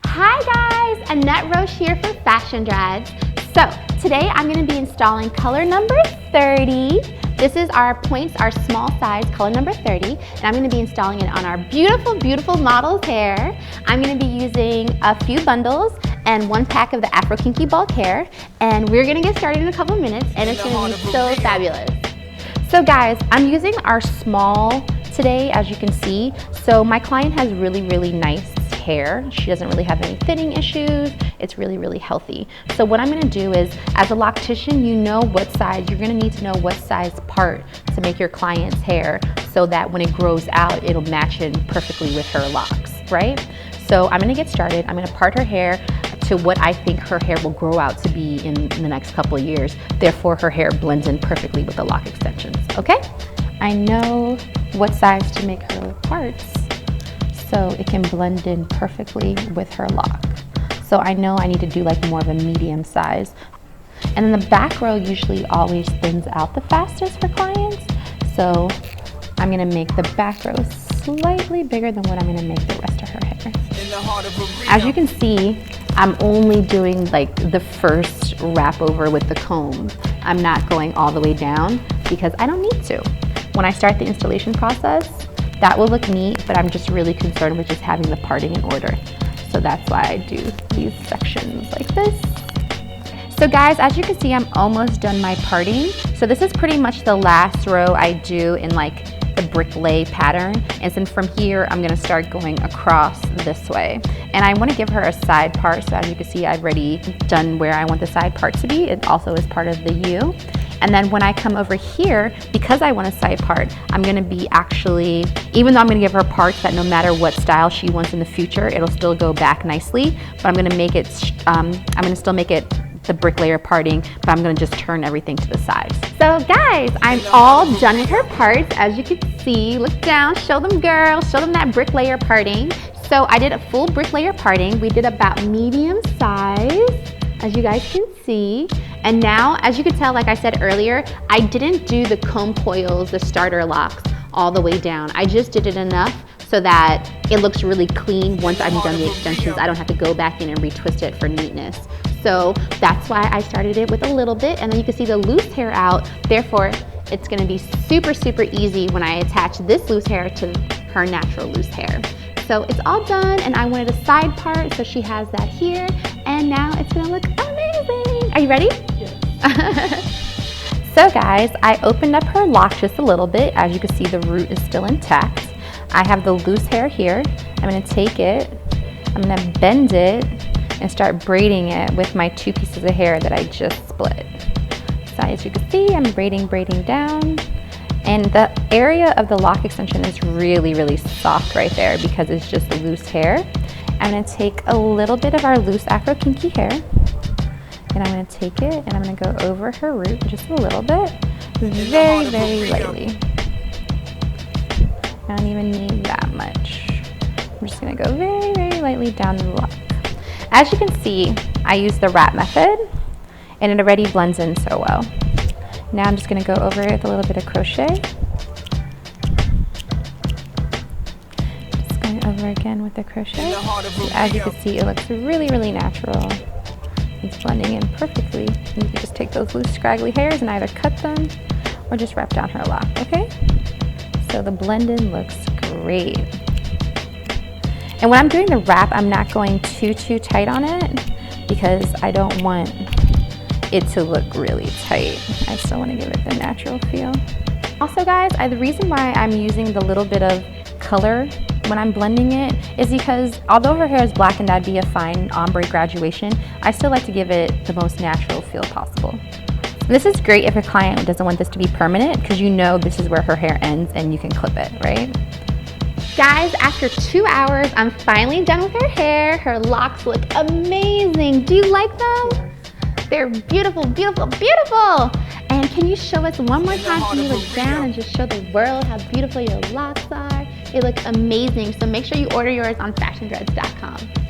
Hi guys, Annette Roche here for Fashion Dread. So today I'm going to be installing color number 30. This is our points, our small size, color number 30, and I'm going to be installing it on our beautiful, beautiful model's hair. I'm going to be using a few bundles and one pack of the Afro Kinky bulk hair, and we're going to get started in a couple minutes, and it's going to be so fabulous. So guys, I'm using our small today, as you can see. So my client has really, really nice hair. She doesn't really have any thinning issues. It's really, really healthy. So what I'm gonna do is, as a loctician, you know what size, you're gonna need to know what size part to make your client's hair so that when it grows out, it'll match in perfectly with her locks, right? So I'm gonna get started. I'm gonna part her hair to what I think her hair will grow out to be in the next couple of years. Therefore, her hair blends in perfectly with the Loc Extensions, okay? I know what size to make her parts so it can blend in perfectly with her lock. So I know I need to do like more of a medium size. And then the back row usually always thins out the fastest for clients. So I'm gonna make the back row slightly bigger than what I'm gonna make the rest of her hair. As you can see, I'm only doing like the first wrap over with the comb. I'm not going all the way down because I don't need to. When I start the installation process, that will look neat, but I'm just really concerned with just having the parting in order. So that's why I do these sections like this. So guys, as you can see, I'm almost done my parting. So this is pretty much the last row I do in like the brick lay pattern. And then from here, I'm gonna start going across this way. And I wanna give her a side part. So as you can see, I've already done where I want the side part to be. It also is part of the U. And then when I come over here, because I want a side part, I'm gonna be actually, even though I'm gonna give her parts that no matter what style she wants in the future, it'll still go back nicely, but I'm gonna make it, I'm gonna still make it the bricklayer parting, but I'm gonna just turn everything to the sides. So guys, I'm all done with her parts. As you can see, look down, show them girls, show them that bricklayer parting. So I did a full bricklayer parting. We did about medium size, as you guys can see. And now, as you can tell, like I said earlier, I didn't do the comb coils, the starter locks, all the way down. I just did it enough so that it looks really clean once I'm done the extensions. I don't have to go back in and retwist it for neatness. So that's why I started it with a little bit, and then you can see the loose hair out. Therefore, it's gonna be super, super easy when I attach this loose hair to her natural loose hair. So it's all done, and I wanted a side part, so she has that here, and now it's gonna look amazing. Are you ready? Yes. So guys, I opened up her lock just a little bit. As you can see, the root is still intact. I have the loose hair here. I'm gonna take it, I'm gonna bend it, and start braiding it with my two pieces of hair that I just split. So as you can see, I'm braiding down. And the area of the Loc Extension is really, really soft right there because it's just the loose hair. I'm gonna take a little bit of our loose Afro Kinky hair, and I'm gonna take it and I'm gonna go over her root just a little bit, very, very lightly. I don't even need that much. I'm just gonna go very, very lightly down the lock. As you can see, I use the wrap method, and it already blends in so well. Now I'm just gonna go over it with a little bit of crochet. Just going over again with the crochet. So as you can see, it looks really, really natural. It's blending in perfectly. And you can just take those loose scraggly hairs and either cut them or just wrap down her lock, okay? So the blend-in looks great. And when I'm doing the wrap, I'm not going too tight on it because I don't want it to look really tight. I still want to give it the natural feel. Also guys, the reason why I'm using the little bit of color when I'm blending it is because although her hair is blackened, I'd be a fine ombre graduation, I still like to give it the most natural feel possible. This is great if a client doesn't want this to be permanent because you know this is where her hair ends and you can clip it, right? Guys, after 2 hours, I'm finally done with her hair. Her locks look amazing. Do you like them? They're beautiful, beautiful, beautiful. And can you show us one more time? Can you look down and just show the world how beautiful your locks are? They look amazing. So make sure you order yours on fashiondreads.com.